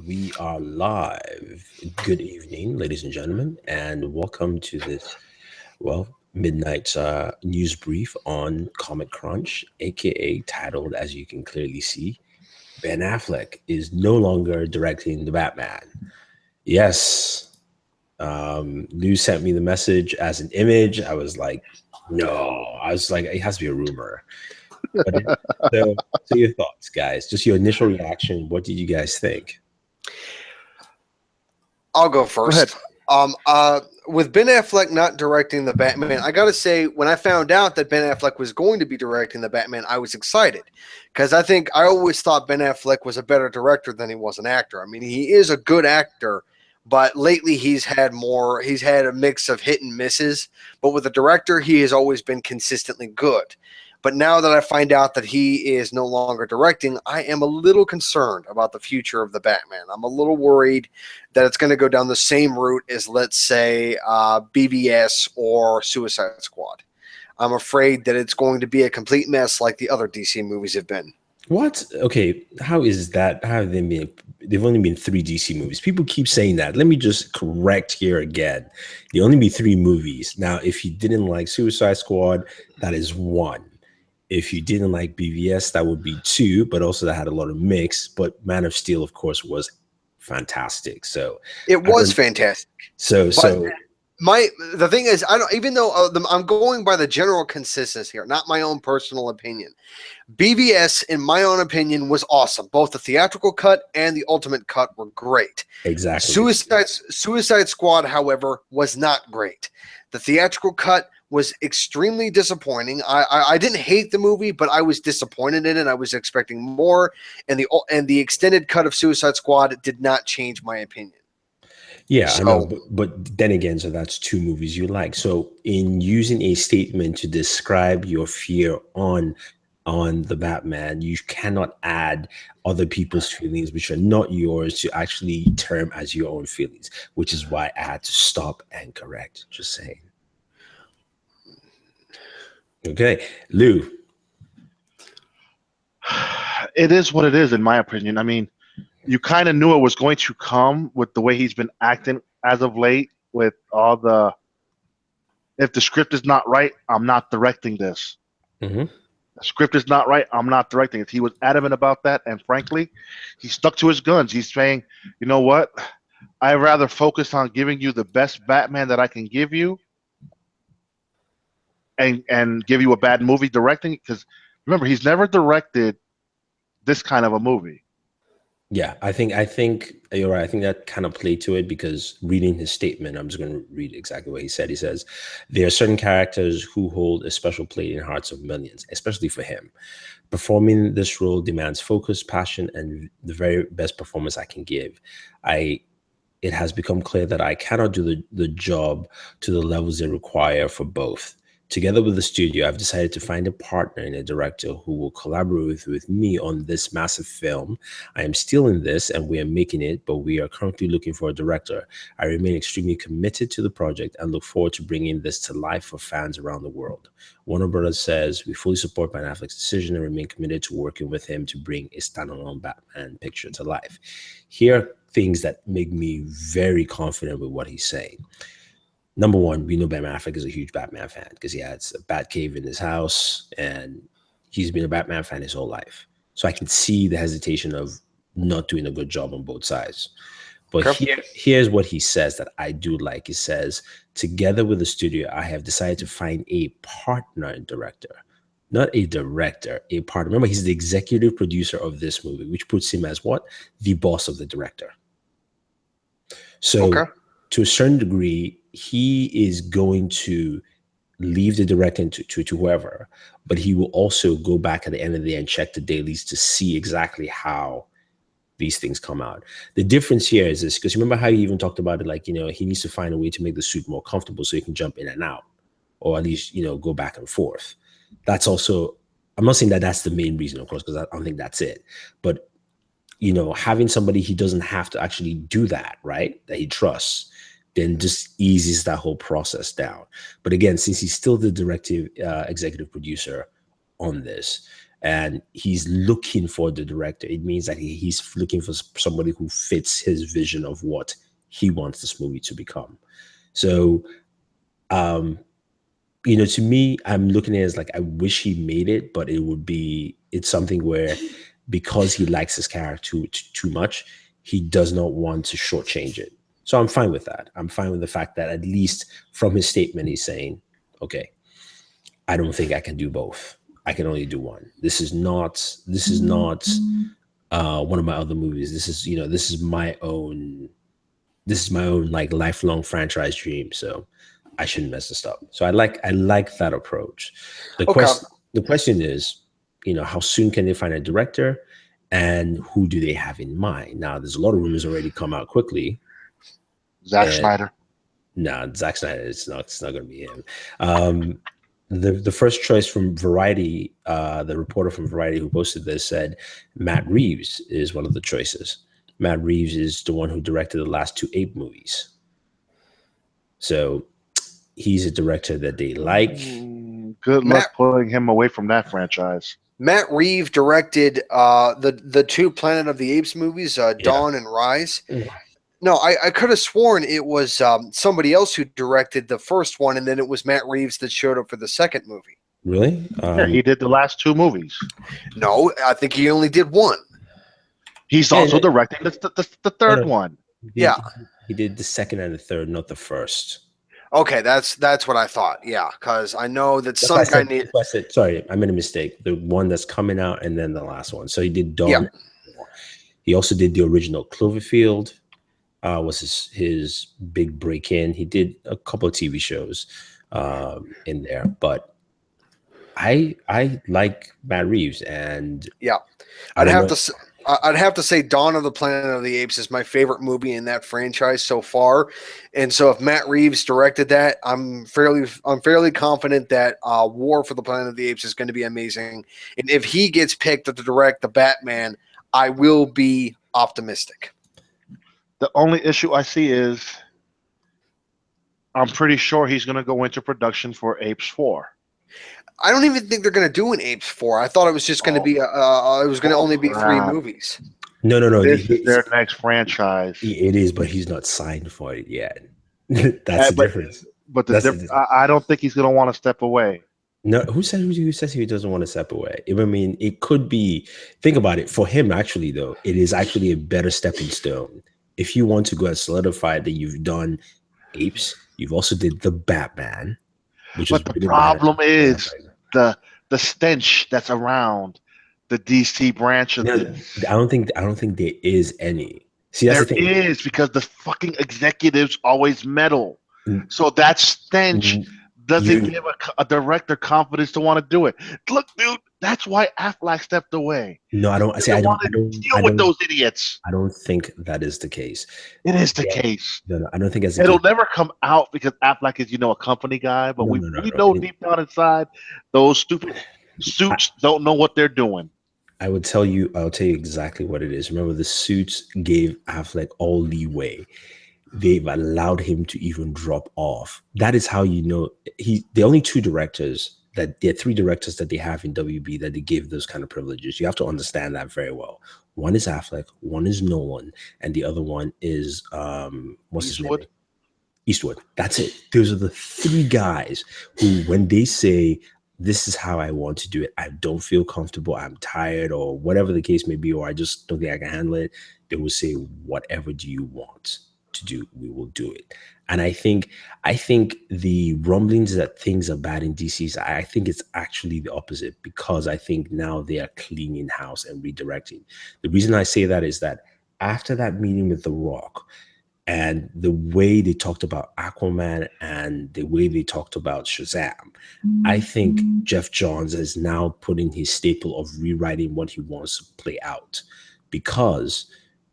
We are live. Good evening, ladies and gentlemen, and welcome to this, midnight news brief on Comic Crunch, aka titled, as you can clearly see, Ben Affleck is no longer directing the Batman. Yes, Lou sent me the message as an image. I was like, no, I was like, it has to be a rumor. But so your thoughts, guys, just your initial reaction. What did you guys think? I'll go Go ahead. first. With Ben Affleck not directing the Batman, I gotta say, when I found out that Ben Affleck was going to be directing the Batman, I was excited because I always thought Ben Affleck was a better director than he was an actor. I mean, he is a good actor, but lately he's had a mix of hit and misses. But with a director, he has always been consistently good. But now that I find out that he is no longer directing, I am a little concerned about the future of the Batman. I'm a little worried that it's going to go down the same route as, let's say, BVS or Suicide Squad. I'm afraid that it's going to be a complete mess like the other DC movies have been. What? Okay, how is that? How have they been? They've only been three DC movies. People keep saying that. Let me just correct here again. They only be three movies. Now, if you didn't like Suicide Squad, that is one. If you didn't like BVS, that would be two, but also that had a lot of mix. But Man of Steel, of course, was fantastic. So It I was don't. fantastic. So But so the thing is, I don't even though I'm going by the general consensus here, not my own personal opinion. BVS, in my own opinion, was awesome. Both the theatrical cut and the ultimate cut were great. exactly. Suicide Squad, however, was not great. The theatrical cut was extremely disappointing. I didn't hate the movie, but I was disappointed in it. I was expecting more, and the extended cut of Suicide Squad did not change my opinion. Yeah, I know, So but then again, so that's two movies you like. So in using a statement to describe your fear on the Batman, you cannot add other people's feelings which are not yours to actually term as your own feelings, which is why I had to stop and correct. Just saying. Okay, Lou. It is what it is, in my opinion. I mean, you kind of knew it was going to come with the way he's been acting as of late. With all the, if the script is not right, I'm not directing this. Hmm. The script is not right, I'm not directing it. He was adamant about that, and frankly, he stuck to his guns. He's saying, you know what? I'd rather focus on giving you the best Batman that I can give you, and give you a bad movie directing. Because remember, he's never directed this kind of a movie. Yeah, I think you're right. I think that kind of played to it because reading his statement, I'm just going to read exactly what he said. He says, "There are certain characters who hold a special place in hearts of millions, especially for him. Performing this role demands focus, passion, and the very best performance I can give. I It has become clear that I cannot do the job to the levels they require for both. Together with the studio, I've decided to find a partner and a director who will collaborate with me on this massive film. I am still in this and we are making it, but we are currently looking for a director. I remain extremely committed to the project and look forward to bringing this to life for fans around the world. Warner Brothers says we fully support Ben Affleck's decision and remain committed to working with him to bring a standalone Batman picture to life. Here are things that make me very confident with what he's saying. Number one, we know Ben Affleck is a huge Batman fan because he has a Bat cave in his house and he's been a Batman fan his whole life. So I can see the hesitation of not doing a good job on both sides. But okay. here's what he says that I do like. He says, together with the studio, I have decided to find a partner and director, not a director, a partner. Remember, he's the executive producer of this movie, which puts him as what? The boss of the director. So Okay. to a certain degree, he is going to leave the directing to whoever, but he will also go back at the end of the day and check the dailies to see exactly how these things come out. The difference here is this, because remember how he even talked about it, like, he needs to find a way to make the suit more comfortable so he can jump in and out, or at least, go back and forth. That's also, I'm not saying that that's the main reason, of course, because I don't think that's it. But having somebody he doesn't have to actually do that, right? That he trusts, then just eases that whole process down. But again, since he's still the executive producer on this, and he's looking for the director, it means that he's looking for somebody who fits his vision of what he wants this movie to become. So, to me, I'm looking at it as like, I wish he made it, but it's something where, because he likes his character too much, he does not want to shortchange it. So I'm fine with that. I'm fine with the fact that, at least from his statement, he's saying, okay, I don't think I can do both. I can only do one. This is not one of my other movies. This is my own like lifelong franchise dream. So I shouldn't mess this up. So I like that approach. The question is, how soon can they find a director, and who do they have in mind? Now, there's a lot of rumors already come out quickly. Zack Snyder. No, Zack Snyder. It's not going to be him. The first choice from Variety, the reporter from Variety who posted this, said Matt Reeves is one of the choices. Matt Reeves is the one who directed the last 2 Ape movies. So he's a director that they like. Good luck pulling him away from that franchise. Matt Reeves directed the 2 Planet of the Apes movies, Dawn and Rise. No, I could have sworn it was somebody else who directed the first one, and then it was Matt Reeves that showed up for the second movie. Really? Yeah, he did the last 2 movies. No, I think he only did one. He's also directing the third one. He did the second and the third, not the first. Okay, that's what I thought. Yeah, because I know that some guy needed. Sorry, I made a mistake. The one that's coming out, and then the last one. So he did Dawn. Yeah. He also did the original Cloverfield. Was his big break in. He did a couple of TV shows in there, but I like Matt Reeves, and yeah, I'd have to say Dawn of the Planet of the Apes is my favorite movie in that franchise so far, and so if Matt Reeves directed that, I'm fairly confident that War for the Planet of the Apes is going to be amazing, and if he gets picked to direct the Batman, I will be optimistic. The only issue I see is I'm pretty sure he's going to go into production for Apes 4. I don't even think they're going to do an Apes 4. I thought it was just going to be it was going to only be 3 movies. No. This is their next franchise. It is, but he's not signed for it yet. That's the difference. But I don't think he's going to want to step away. No, who says he doesn't want to step away? I mean, it could be. Think about it. For him, actually, though, it is actually a better stepping stone. If you want to go and solidify that you've done Apes, you've also did the Batman, but the problem is the stench that's around the DC branch of this. I don't think there is any. See, that's the thing. There is, because the fucking executives always meddle. So that stench doesn't give a director confidence to want to do it. Look, dude, that's why Affleck stepped away. No, I don't. Deal with those idiots. I don't think that is the case. It is the case. No, I don't think it'll never come out because Affleck is, a company guy. But we know deep down inside, those stupid suits don't know what they're doing. I'll tell you exactly what it is. Remember, the suits gave Affleck all leeway. They've allowed him to even drop off. That is how you know the only 2 directors that there are 3 directors that they have in WB that they give those kind of privileges. You have to understand that very well. One is Affleck, one is Nolan, and the other one is what's his name? Eastwood. That's it. Those are the 3 guys who, when they say, this is how I want to do it, I don't feel comfortable, I'm tired, or whatever the case may be, or I just don't think I can handle it, they will say, whatever do you want to do, we will do it. And I think the rumblings that things are bad in DC, I think it's actually the opposite, because I think now they are cleaning house and redirecting. The reason I say that is that after that meeting with The Rock and the way they talked about Aquaman and the way they talked about Shazam, I think Jeff Johns is now putting his staple of rewriting what he wants to play out. Because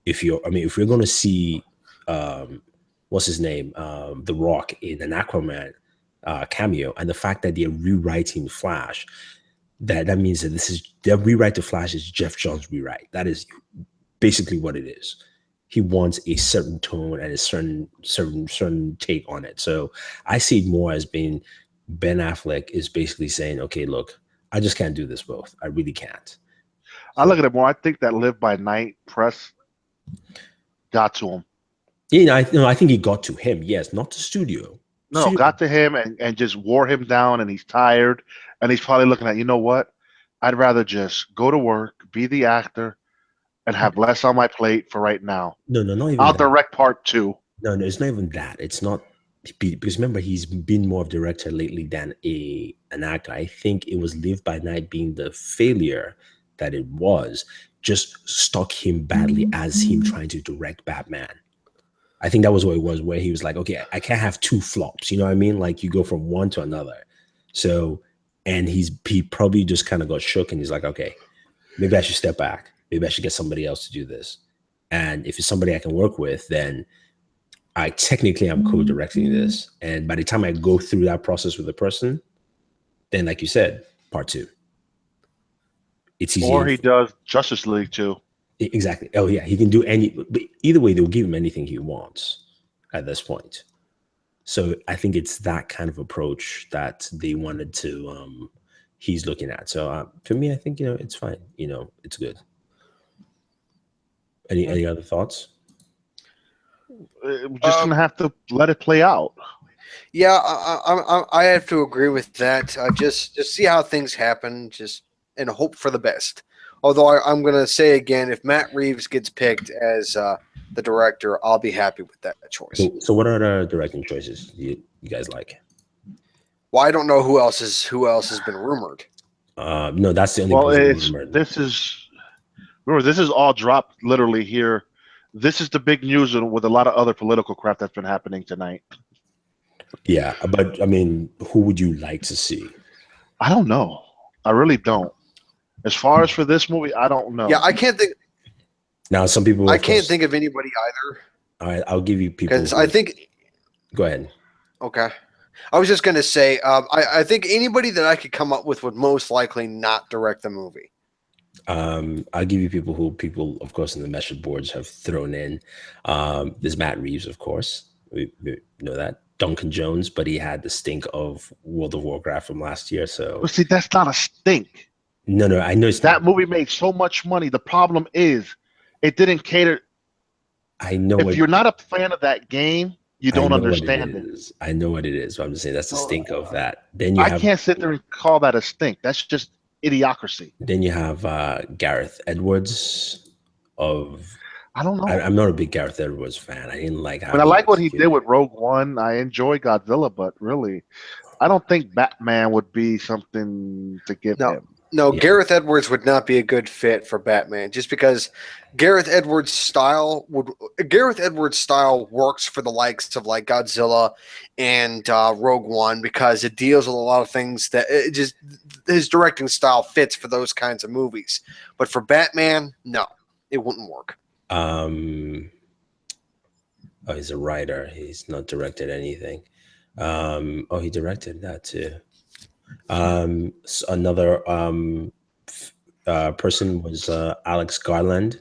if we're going to see what's his name, The Rock in an Aquaman cameo, and the fact that they're rewriting Flash, that means that their rewrite to Flash is Jeff Johns' rewrite. That is basically what it is. He wants a certain tone and a certain take on it. So I see it more as being Ben Affleck is basically saying, okay, look, I just can't do this both. I really can't. I look at it more. I think that Live by Night press got to him. Yeah, I think he got to him. Yes, not the studio. No, got to him and just wore him down, and he's tired, and he's probably looking at, you know what? I'd rather just go to work, be the actor, and have less on my plate for right now. No, not even I'll that. direct part 2. No, it's not even that. It's not because remember he's been more of a director lately than an actor. I think it was Live by Night being the failure that it was just stuck him badly as him trying to direct Batman. I think that was what it was, where he was like, okay, I can't have 2 flops. You know what I mean? Like you go from one to another. So, and he probably just kind of got shook and he's like, okay, maybe I should step back. Maybe I should get somebody else to do this. And if it's somebody I can work with, then I technically am co-directing this. And by the time I go through that process with the person, then like you said, part 2. It's easy. Or he does Justice League too. Exactly. Oh yeah, he can do any. But either way, they'll give him anything he wants at this point. So I think it's that kind of approach that they wanted to. He's looking at. So to me, I think it's fine. It's good. Any other thoughts? We're just gonna have to let it play out. Yeah, I have to agree with that. Just see how things happen. Just and hope for the best. Although I'm going to say again, if Matt Reeves gets picked as the director, I'll be happy with that choice. So what are the directing choices you guys like? Well, I don't know who else has been rumored. No, that's the only. Well, rumored. This is all dropped literally here. This is the big news with a lot of other political crap that's been happening tonight. Yeah, but I mean, who would you like to see? I don't know. I really don't. As far as for this movie, I don't know. Yeah, I can't think. Now, some people. I can't think of anybody either. All right, I'll give you people. Because I think. Go ahead. Okay. I was just going to say, I think anybody that I could come up with would most likely not direct the movie. I'll give you people, of course, in the message boards have thrown in. There's Matt Reeves, of course. We know that. Duncan Jones, but he had the stink of World of Warcraft from last year. So. But see, that's not a stink. No, I know that movie made so much money. The problem is, it didn't cater. I know. If you're not a fan of that game, you don't understand it. I know what it is. But I'm just saying that's the stink of that. Then you I can't sit there and call that a stink. That's just idiocracy. Then you have Gareth Edwards of. I don't know. I'm not a big Gareth Edwards fan. I didn't like how. I like what he did with Rogue One. I enjoy Godzilla, but really, I don't think Batman would be something to give him. No, yeah. Gareth Edwards would not be a good fit for Batman, just because Gareth Edwards' style works for the likes of like Godzilla and Rogue One, because it deals with a lot of things that his directing style fits for those kinds of movies. But for Batman, no, it wouldn't work. He's a writer. He's not directed anything. He directed that too. Another person was Alex Garland.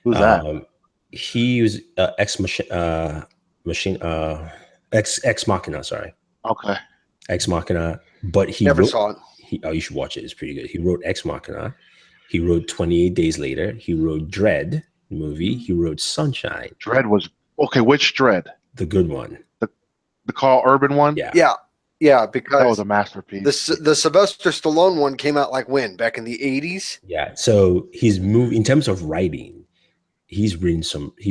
Who's that? He was Ex Machina. Sorry. Okay. Ex Machina, but he never saw it. You should watch it. It's pretty good. He wrote Ex Machina. He wrote 28 Days Later. He wrote Dread movie. He wrote Sunshine. Dread was okay. Which Dread? The good one. The Carl Urban one. Yeah, because that was a masterpiece. The Sylvester Stallone one came out like when? Back in the 80s? Yeah. So his movie, in terms of writing, he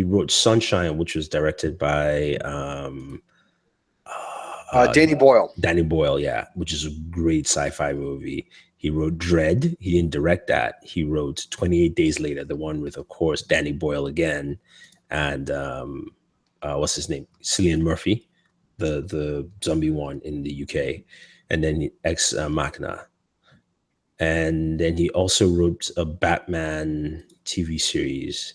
wrote Sunshine, which was directed by Danny Boyle. Danny Boyle, yeah, which is a great sci-fi movie. He wrote Dread. He didn't direct that. He wrote 28 Days Later, the one with, of course, Danny Boyle again, and what's his name? Cillian Murphy. The zombie one in the UK, and then Ex Machina, and then he also wrote a Batman TV series,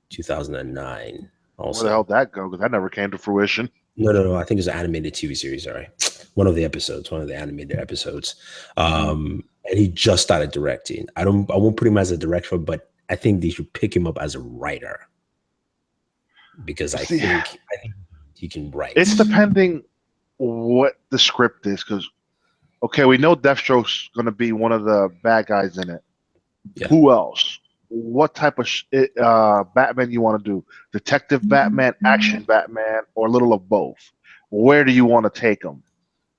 2009. Also, where the hell did that go? Because that never came to fruition. No. I think it was an animated TV series. Sorry, one of the animated episodes. And he just started directing. I won't put him as a director, but I think they should pick him up as a writer, because I think he can write. It's depending what the script is, because Okay, we know Deathstroke's going to be one of the bad guys in it. Yeah. Who else? What type of Batman you want to do? Detective Batman, action Batman, or a little of both? Where do you want to take him?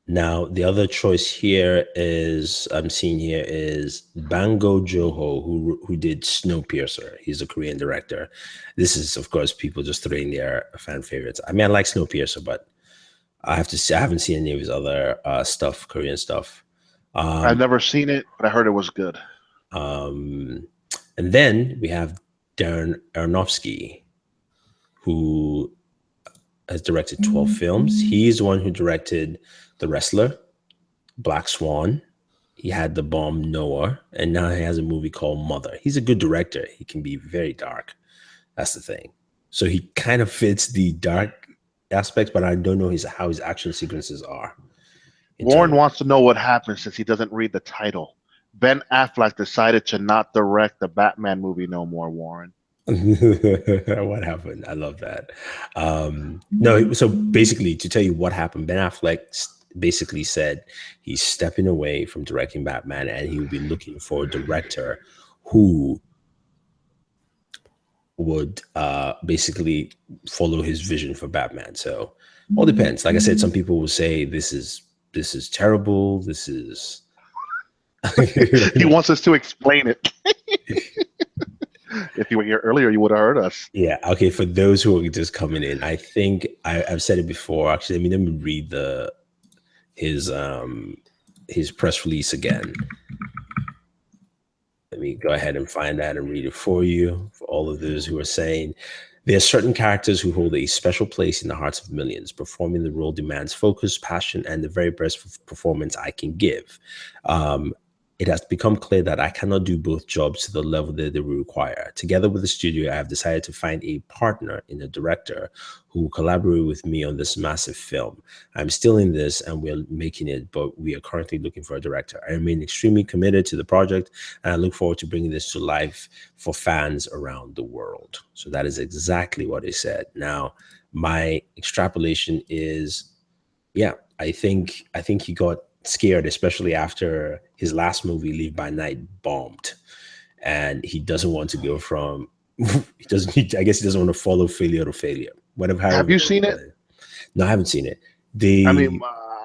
Now, the other choice here is I'm seeing here is Bango Joho, who did Snowpiercer. He's a Korean director. This is, of course, people just throwing their fan favorites. I mean, I like Snowpiercer, but I have to say I haven't seen any of his other stuff, Korean stuff. I've never seen it, but I heard it was good. And then we have Darren Aronofsky, who has directed 12 films. He's the one who directed The Wrestler, Black Swan. He had the bomb Noah, and now he has a movie called Mother. He's a good director. He can be very dark. That's the thing. So he kind of fits the dark aspects, but I don't know how his action sequences are. Warren wants to know what happened since he doesn't read the title. Ben Affleck decided to not direct the Batman movie no more, Warren. What happened? I love that. No, so basically, to tell you what happened, Ben Affleck basically said he's stepping away from directing Batman, and he will be looking for a director who would basically follow his vision for Batman. So all depends. Like I said, some people will say this is terrible. This is. He wants us to explain it. If you were here earlier, you would have heard us. Yeah. Okay. For those who are just coming in, I think I've said it before. Actually, let me read his press release again. Let me go ahead and find that and read it for you. For all of those who are saying, there are certain characters who hold a special place in the hearts of millions. Performing the role demands focus, passion, and the very best performance I can give. It has become clear that I cannot do both jobs to the level that they require. Together with the studio, I have decided to find a partner in a director who will collaborate with me on this massive film. I'm still in this and we're making it, but we are currently looking for a director. I remain extremely committed to the project, and I look forward to bringing this to life for fans around the world. So that is exactly what he said. Now, my extrapolation is, yeah, I think he got scared, especially after his last movie, Leave by Night, bombed, and he doesn't want to go from. I guess he doesn't want to follow failure to failure. Whatever. Have you seen it? No, I haven't seen it.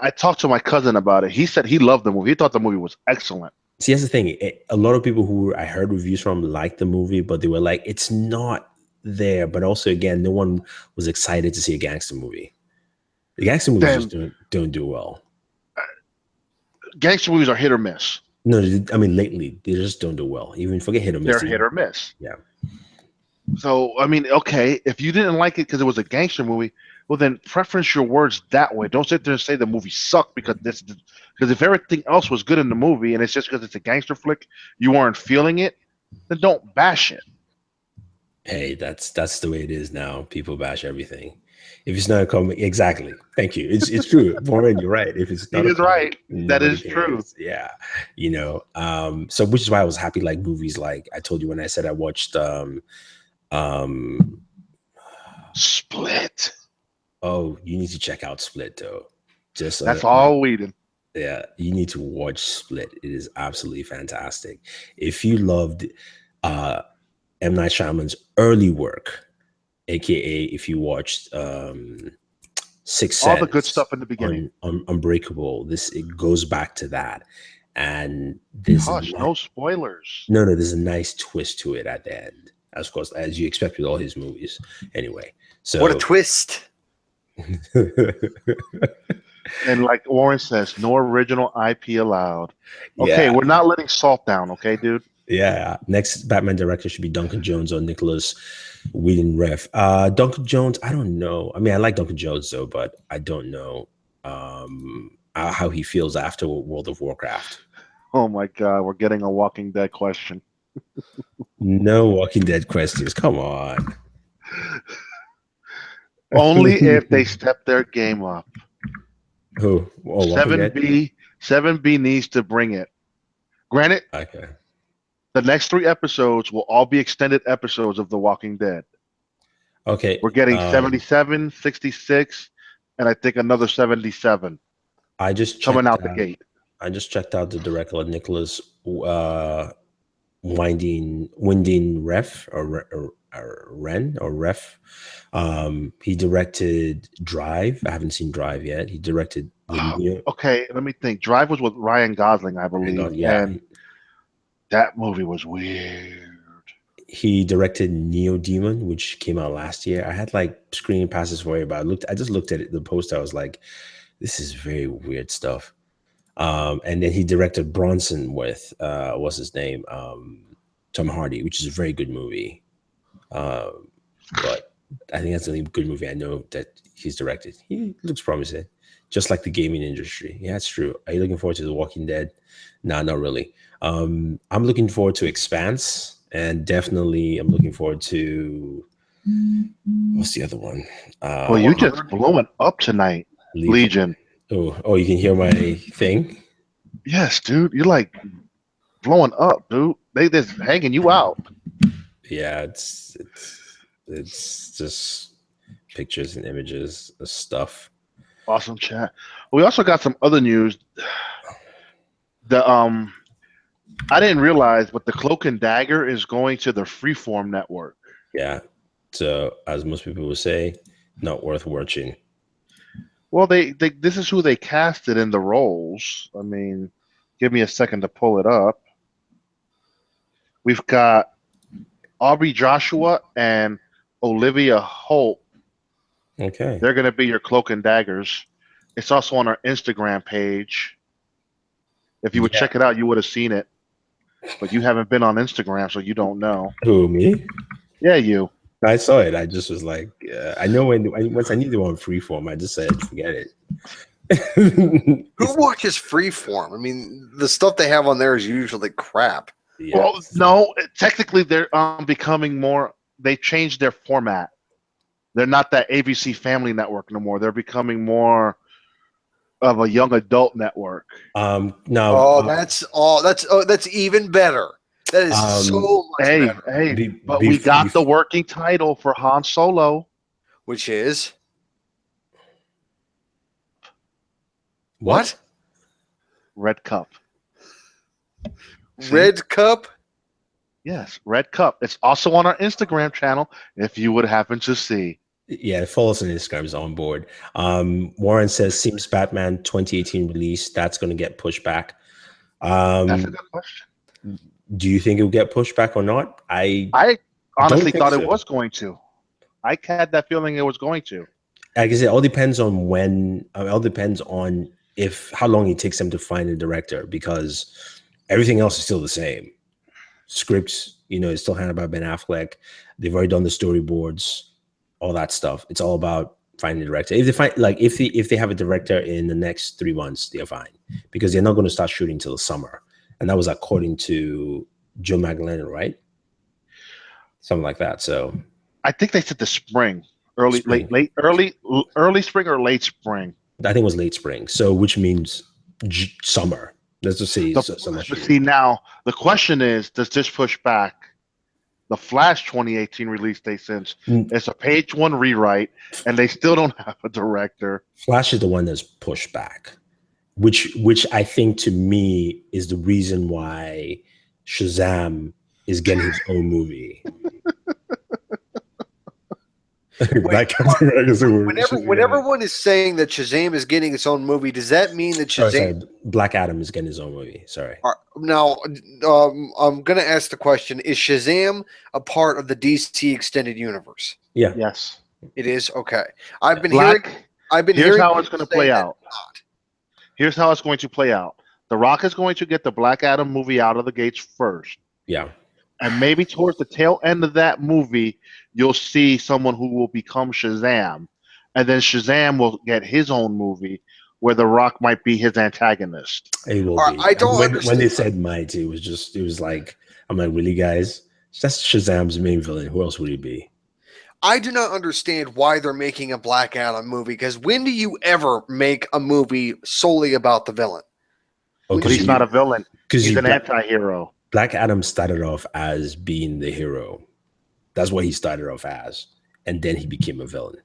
I talked to my cousin about it. He said he loved the movie. He thought the movie was excellent. See, that's the thing. A lot of people who I heard reviews from liked the movie, but they were like, it's not there. But also, again, no one was excited to see a gangster movie. The gangster movies just don't do well. Gangster movies are hit or miss. No, I mean, lately, they just don't do well. Even forget hit or miss. They're hit or miss. Yeah. So, I mean, okay, if you didn't like it because it was a gangster movie, well, then preference your words that way. Don't sit there and say the movie sucked because if everything else was good in the movie and it's just because it's a gangster flick, you weren't feeling it, then don't bash it. Hey, that's the way it is now. People bash everything. If it's not a comedy, exactly. Thank you. It's true. Warren, you're right. If it's not, he is right. That is true. Yeah, So which is why I was happy. Like movies, like I told you when I said I watched Split. Oh, you need to check out Split though. That's all we did. Yeah, you need to watch Split. It is absolutely fantastic. If you loved M. Night Shyamalan's early work, aka if you watched Sixth Sense, all the good stuff in the beginning, Unbreakable, it goes back to that. And there's no spoilers. No, there's a nice twist to it at the end, of course, as you expect with all his movies. Anyway, so what a twist! And like Warren says, no original IP allowed. Okay, we're not letting Salt down, okay, dude? Yeah. Next Batman director should be Duncan Jones or Nicholas Whedon Refn. Duncan Jones, I don't know. I mean, I like Duncan Jones though, but I don't know how he feels after World of Warcraft. Oh my God, we're getting a Walking Dead question. No Walking Dead questions. Come on. Only if they step their game up. Who? Oh, 7B needs to bring it. Granted, okay. The next 3 episodes will all be extended episodes of The Walking Dead. Okay. We're getting 77, 66, and I think another 77. I just coming out the gate. I just checked out the director, Nicholas Winding Ref or Ren or Ref. He directed Drive. I haven't seen Drive yet. He directed the Okay, let me think. Drive was with Ryan Gosling, I believe. yeah. And that movie was weird. He directed Neo Demon, which came out last year. I had like screening passes for it, but I just looked at it, the poster. I was like, this is very weird stuff. And then he directed Bronson with what's his name? Tom Hardy, which is a very good movie. But I think that's the only good movie I know that he's directed. He looks promising, just like the gaming industry. Yeah, it's true. Are you looking forward to The Walking Dead? No, not really. I'm looking forward to Expanse. And definitely, I'm looking forward to what's the other one? Well, you just blowing up tonight, Legion. Oh, you can hear my thing. Yes, dude, you're like blowing up, dude. They just hanging you out. Yeah, it's just pictures and images of stuff. Awesome chat. We also got some other news. I didn't realize, but the Cloak and Dagger is going to the Freeform network. Yeah. So, as most people would say, not worth watching. Well, this is who they casted in the roles. I mean, give me a second to pull it up. We've got Aubrey Joshua and Olivia Holt. Okay. They're going to be your Cloak and Daggers. It's also on our Instagram page. If you would check it out, you would have seen it. But you haven't been on Instagram, so you don't know. Who, me? Yeah, you. I saw it. I just was like, I know once I need to go on Freeform, I just said, forget it. Who watches Freeform? I mean, the stuff they have on there is usually crap. Yeah. Well, no, technically they're becoming more. They changed their format. They're not that ABC Family Network no more. They're becoming more of a young adult network. That's even better. That is so much better. But we got the working title for Han Solo, which is what? Red Cup. Red Cup? Yes, Red Cup. It's also on our Instagram channel if you would happen to see. Yeah, follow us on Instagram is OnBoored. Warren says seems Batman 2018 release that's going to get pushed back. That's a good question. Do you think it will get pushed back or not? I honestly thought it was going to. I had that feeling it was going to. Like I said, it all depends on when. It all depends on how long it takes them to find a director, because everything else is still the same. Scripts, is still handled by Ben Affleck. They've already done the storyboards. All that stuff. It's all about finding a director. If they find if they have a director in the next 3 months, they're fine, because they're not going to start shooting till the summer. And that was according to Joe Magdalena, right? Something like that. So I think they said the spring, early spring or late spring. I think it was late spring. So which means summer. Let's just say summer. See, now the question is, does this push back the Flash 2018 release date, since it's a page 1 rewrite and they still don't have a director? Flash is the one that's pushed back, which I think to me is the reason why Shazam is getting his own movie. When everyone is saying that Shazam is getting its own movie, does that mean that Shazam? Black Adam is getting his own movie. Sorry. Now, I'm going to ask the question: is Shazam a part of the DC extended universe? Yeah. Yes. It is. Okay. I've been hearing. Here's how it's going to play out. Here's how it's going to play out. The Rock is going to get the Black Adam movie out of the gates first. Yeah. And maybe towards the tail end of that movie, you'll see someone who will become Shazam. And then Shazam will get his own movie where The Rock might be his antagonist. It will be. I don't understand. When they said might, it was like, I'm like, really, guys? That's Shazam's main villain. Who else would he be? I do not understand why they're making a Black Adam movie, because when do you ever make a movie solely about the villain? Because he's not a villain. He's an anti-hero. Black Adam started off as being the hero. That's what he started off as. And then he became a villain.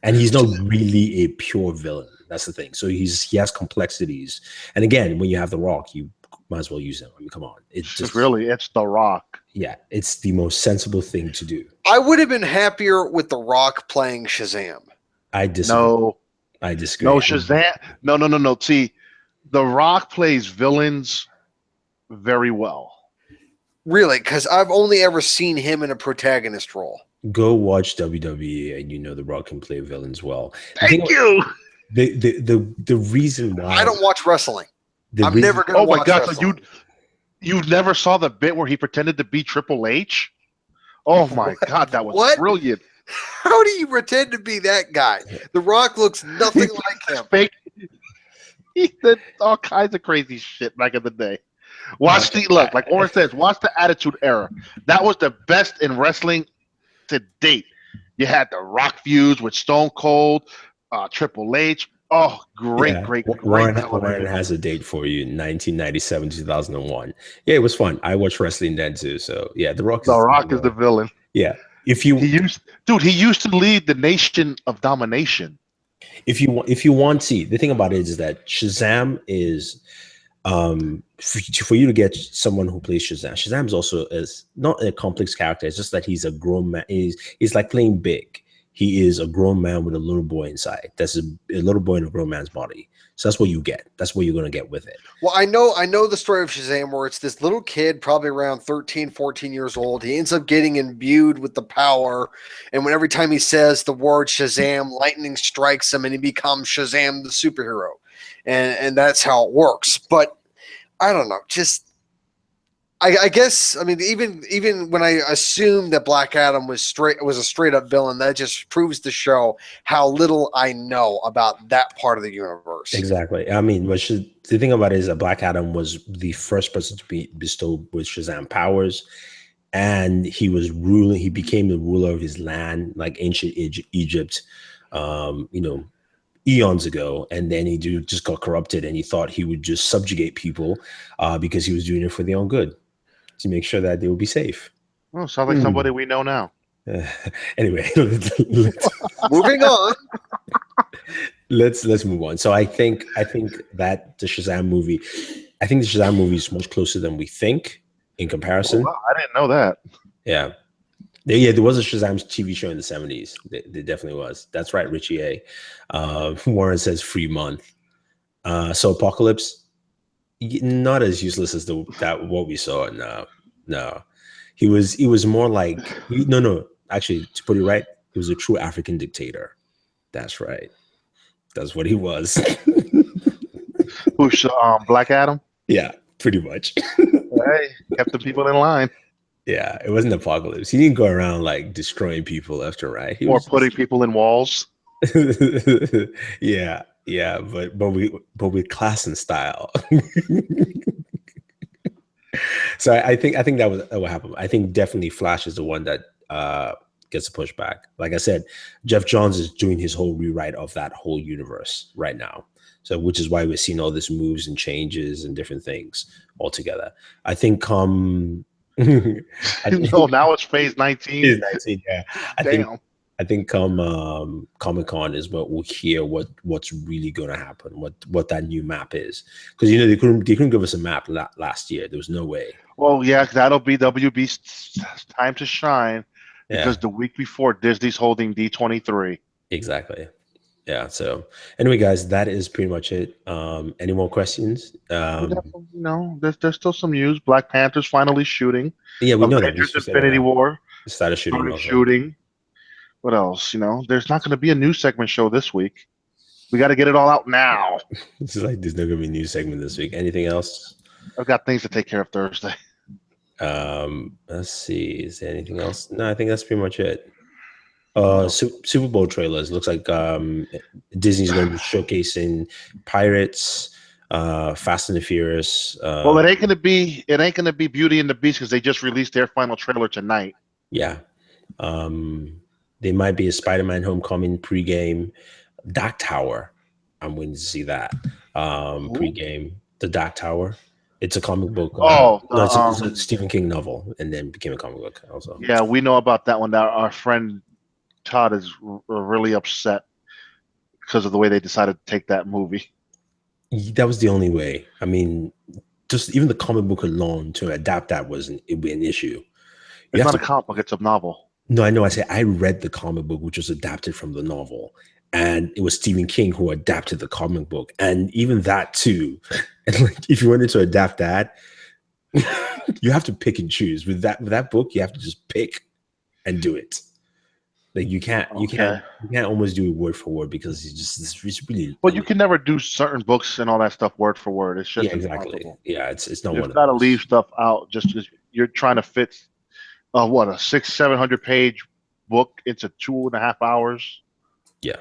And he's not really a pure villain. That's the thing. So he has complexities. And again, when you have The Rock, you might as well use him. I mean, come on. It's The Rock. Yeah, it's the most sensible thing to do. I would have been happier with The Rock playing Shazam. I disagree. No, I disagree. No, Shazam. No. See, The Rock plays villains very well. Really? Because I've only ever seen him in a protagonist role. Go watch WWE and you know The Rock can play villains well. Thank you. The reason why I don't watch wrestling. I'm never going to watch wrestling. So you never saw the bit where he pretended to be Triple H? Oh my God, that was brilliant. How do you pretend to be that guy? The Rock looks nothing like him. Fake. He did all kinds of crazy shit back in the day. Like Oren says, watch the Attitude Era. That was the best in wrestling to date. You had the Rock feuds with Stone Cold, Triple H. Oh, great. Warren has a date for you, 1997, 2001. Yeah, it was fun. I watched wrestling then too. So yeah, The Rock is the villain. Yeah. He used to lead the Nation of Domination. If you want, see, the thing about it is that Shazam is for you to get someone who plays Shazam's also is not a complex character. It's just that he's a grown man. He's like playing big. He is a grown man with a little boy inside. That's a little boy in a grown man's body. So that's what you get. That's what you're going to get with it. Well, I know the story of Shazam where it's this little kid, probably around 13, 14 years old. He ends up getting imbued with the power. And every time he says the word Shazam, lightning strikes him and he becomes Shazam the superhero. And that's how it works. But I don't know. I guess, I mean, even when I assumed that Black Adam was a straight up villain, that just proves to show how little I know about that part of the universe. Exactly. I mean, the thing about it is that Black Adam was the first person to be bestowed with Shazam powers, and he became the ruler of his land, like ancient Egypt, eons ago, and then he just got corrupted, and he thought he would just subjugate people because he was doing it for their own good, to make sure that they will be safe. Oh, sounds like somebody we know now. Anyway, moving on. Let's move on. So I think that the Shazam movie is much closer than we think in comparison. Oh, wow, I didn't know that. Yeah. There was a Shazam TV show in the 70s. There definitely was. That's right, Richie A. Warren says free month. So Apocalypse, not as useless as what we saw. No. He was more like no. Actually, to put it right, he was a true African dictator. That's right. That's what he was. Who's Black Adam? Yeah, pretty much. Hey, kept the people in line. Yeah, it wasn't Apocalypse. He didn't go around like destroying people left and right. Or putting people in walls. Yeah, but with class and style. So I think that was what happened. I think definitely Flash is the one that gets a pushback. Like I said, Jeff Johns is doing his whole rewrite of that whole universe right now. So which is why we're seeing all these moves and changes and different things all together. I think now it's phase 19. Phase 19, yeah. I think come Comic-Con is what we'll hear what's really going to happen, what that new map is, because they couldn't give us a map last year. There was no way. Well, yeah, that'll be WB's time to shine, because the week before Disney's holding D23. Exactly. Yeah. So anyway, guys, that is pretty much it. Any more questions? No, there's still some news. Black Panther's finally shooting. Yeah, we know that. Avengers Infinity War started shooting. What else? There's not going to be a news segment show this week. We got to get it all out now. It's like there's not going to be a news segment this week. Anything else? I've got things to take care of Thursday. Let's see. Is there anything else? No, I think that's pretty much it. Super Bowl trailers. Looks like Disney's going to be showcasing Pirates, Fast and the Furious. Well, it ain't going to be Beauty and the Beast, because they just released their final trailer tonight. Yeah. There might be a Spider-Man Homecoming pregame. Dark Tower. I'm waiting to see that. Pregame. The Dark Tower. It's a comic book. It's a Stephen King novel, and then became a comic book also. Yeah, we know about that one. Our friend Todd is really upset because of the way they decided to take that movie. That was the only way. I mean, just even the comic book alone to adapt that it'd be an issue. It's not a comic book; it's a novel. No, I know. I read the comic book, which was adapted from the novel, and it was Stephen King who adapted the comic book, and even that too. And like, if you wanted to adapt that, you have to pick and choose. With that book, you have to just pick and do it. Like you can't almost do it word for word because it's really. Well, you can never do certain books and all that stuff word for word. It's just exactly. Impossible. Yeah, it's not. You've got to leave stuff out just because you're trying to fit a 600-700 page book into 2.5 hours. Yeah,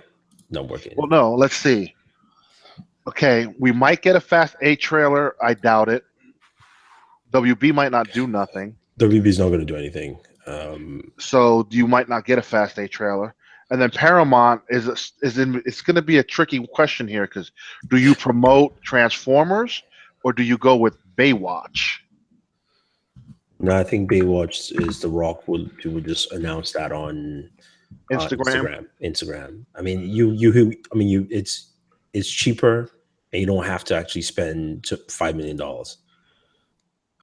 not working. Well, no. Let's see. Okay, we might get a Fast 8 trailer. I doubt it. WB might not do nothing. WB's not going to do anything. So you might not get a Fast 8 trailer. And then Paramount it's going to be a tricky question here because do you promote Transformers or do you go with Baywatch? No, I think Baywatch is The Rock would just announce that on Instagram. I mean, it's cheaper and you don't have to actually spend $5 million.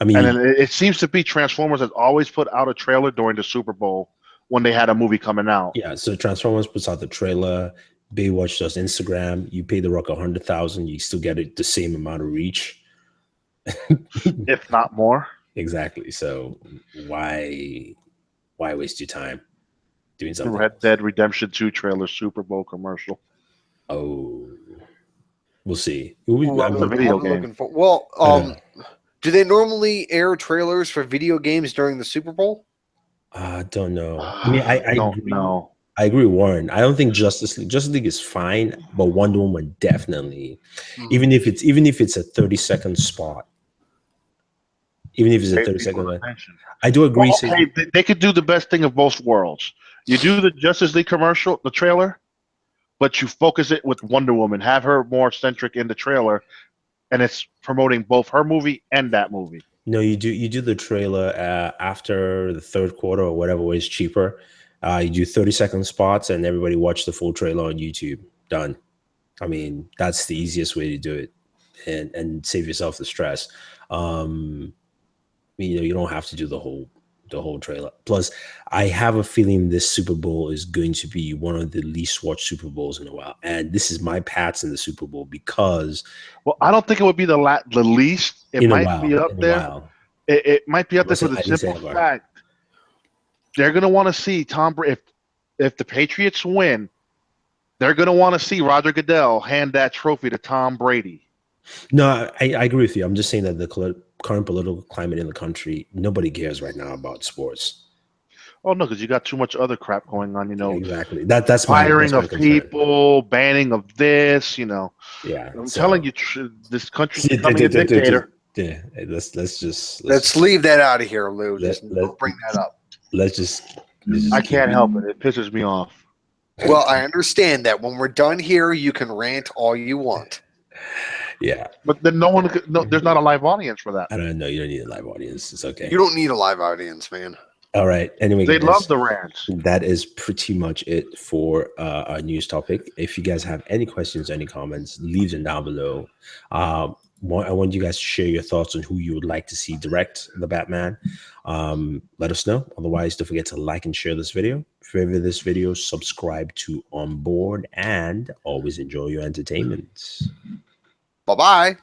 I mean, and then it seems to be Transformers has always put out a trailer during the Super Bowl when they had a movie coming out. Yeah, so Transformers puts out the trailer. Baywatch does Instagram. You pay The Rock $100,000, you still get it the same amount of reach, if not more. Exactly. So why waste your time doing something? Red Dead Redemption 2 trailer Super Bowl commercial. Oh, we'll see. That's a video game. Do they normally air trailers for video games during the Super Bowl? I don't know. I mean, I don't know. I agree with Warren. I don't think Justice League is fine, but Wonder Woman definitely. Even if it's a 30-second spot. Even if it's a 30-second. I do agree. Well, okay, they could do the best thing of both worlds. You do the Justice League commercial, the trailer, but you focus it with Wonder Woman. Have her more centric in the trailer, and it's promoting both her movie and that movie. No, you do the trailer after the third quarter or whatever way is cheaper. You do 30-second spots, and everybody watch the full trailer on YouTube. Done. I mean, that's the easiest way to do it, and save yourself the stress. You don't have to do the whole trailer. Plus, I have a feeling this Super Bowl is going to be one of the least watched Super Bowls in a while. And this is my Pats in the Super Bowl because... Well, I don't think it would be the least. It might be up there. It might be up there for the simple fact they're going to want to see Tom Brady. If the Patriots win, they're going to want to see Roger Goodell hand that trophy to Tom Brady. No, I agree with you. I'm just saying that the current political climate in the country, nobody cares right now about sports. Oh no, because you got too much other crap going on. Exactly. That's firing of people, banning of this. Yeah, I'm telling you, this country's becoming a dictator. Let's leave that out of here, Lou. Don't bring that up. Let's just I can't help it. It pisses me off. Well, I understand that. When we're done here, you can rant all you want. Yeah, but then there's not a live audience for that. I don't know. You don't need a live audience. It's okay. You don't need a live audience, man. All right. Anyway, they love the rants. That is pretty much it for our news topic. If you guys have any questions, any comments, leave them down below. I want you guys to share your thoughts on who you would like to see direct the Batman. Let us know. Otherwise, don't forget to like and share this video. Favorite this video, subscribe to OnBoored, and always enjoy your entertainment. Bye-bye.